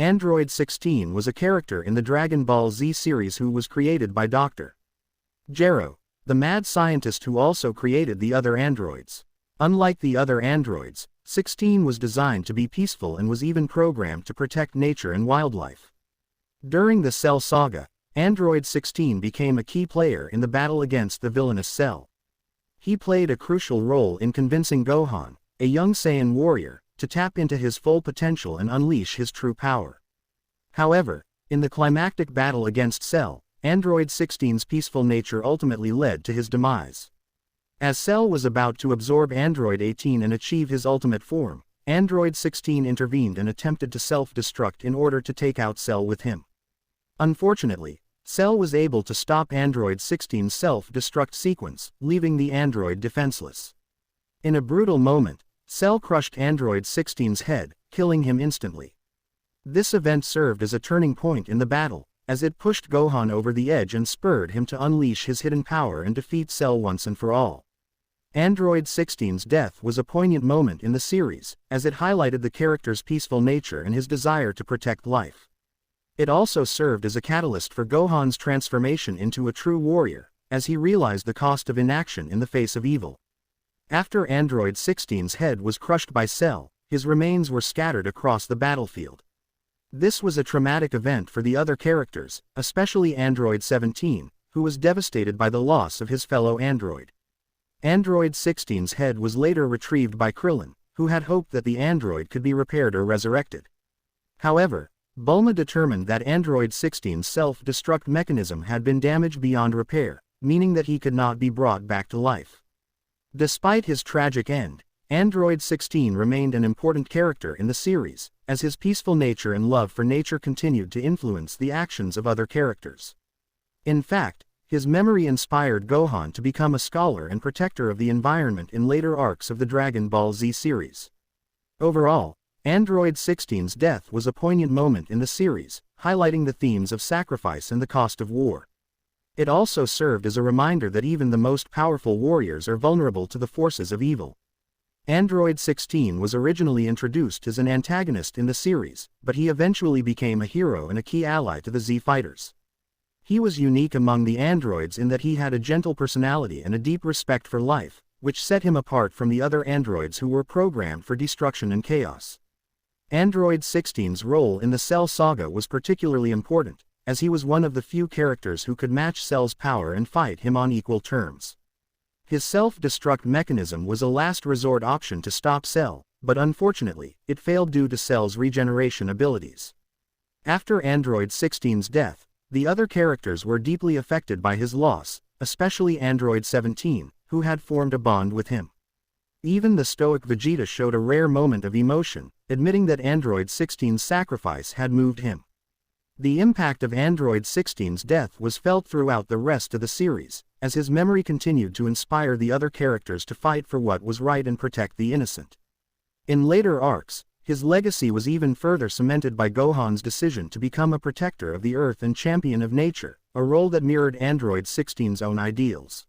Android 16 was a character in the Dragon Ball Z series who was created by Dr. Gero, the mad scientist who also created the other androids. Unlike the other androids, 16 was designed to be peaceful and was even programmed to protect nature and wildlife. During the Cell Saga, Android 16 became a key player in the battle against the villainous Cell. He played a crucial role in convincing Gohan, a young Saiyan warrior, to tap into his full potential and unleash his true power. However, in the climactic battle against Cell, Android 16's peaceful nature ultimately led to his demise. As Cell was about to absorb Android 18 and achieve his ultimate form, Android 16 intervened and attempted to self-destruct in order to take out Cell with him. Unfortunately, Cell was able to stop Android 16's self-destruct sequence, leaving the android defenseless. In a brutal moment, Cell crushed Android 16's head, killing him instantly. This event served as a turning point in the battle, as it pushed Gohan over the edge and spurred him to unleash his hidden power and defeat Cell once and for all. Android 16's death was a poignant moment in the series, as it highlighted the character's peaceful nature and his desire to protect life. It also served as a catalyst for Gohan's transformation into a true warrior, as he realized the cost of inaction in the face of evil. After Android 16's head was crushed by Cell, his remains were scattered across the battlefield. This was a traumatic event for the other characters, especially Android 17, who was devastated by the loss of his fellow android. Android 16's head was later retrieved by Krillin, who had hoped that the android could be repaired or resurrected. However, Bulma determined that Android 16's self-destruct mechanism had been damaged beyond repair, meaning that he could not be brought back to life. Despite his tragic end, Android 16 remained an important character in the series, as his peaceful nature and love for nature continued to influence the actions of other characters. In fact, his memory inspired Gohan to become a scholar and protector of the environment in later arcs of the Dragon Ball Z series. Overall, Android 16's death was a poignant moment in the series, highlighting the themes of sacrifice and the cost of war. It also served as a reminder that even the most powerful warriors are vulnerable to the forces of evil. Android 16 was originally introduced as an antagonist in the series, but he eventually became a hero and a key ally to the Z fighters. He was unique among the androids in that he had a gentle personality and a deep respect for life, which set him apart from the other androids who were programmed for destruction and chaos. Android 16's role in the Cell Saga was particularly important, as he was one of the few characters who could match Cell's power and fight him on equal terms. His self-destruct mechanism was a last resort option to stop Cell, but unfortunately, it failed due to Cell's regeneration abilities. After Android 16's death, the other characters were deeply affected by his loss, especially Android 17, who had formed a bond with him. Even the stoic Vegeta showed a rare moment of emotion, admitting that Android 16's sacrifice had moved him. The impact of Android 16's death was felt throughout the rest of the series, as his memory continued to inspire the other characters to fight for what was right and protect the innocent. In later arcs, his legacy was even further cemented by Gohan's decision to become a protector of the Earth and champion of nature, a role that mirrored Android 16's own ideals.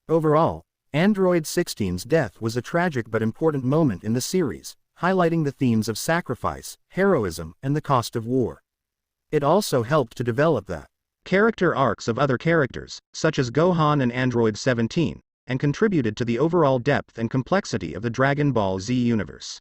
Overall, Android 16's death was a tragic but important moment in the series, highlighting the themes of sacrifice, heroism, and the cost of war. It also helped to develop the character arcs of other characters, such as Gohan and Android 17, and contributed to the overall depth and complexity of the Dragon Ball Z universe.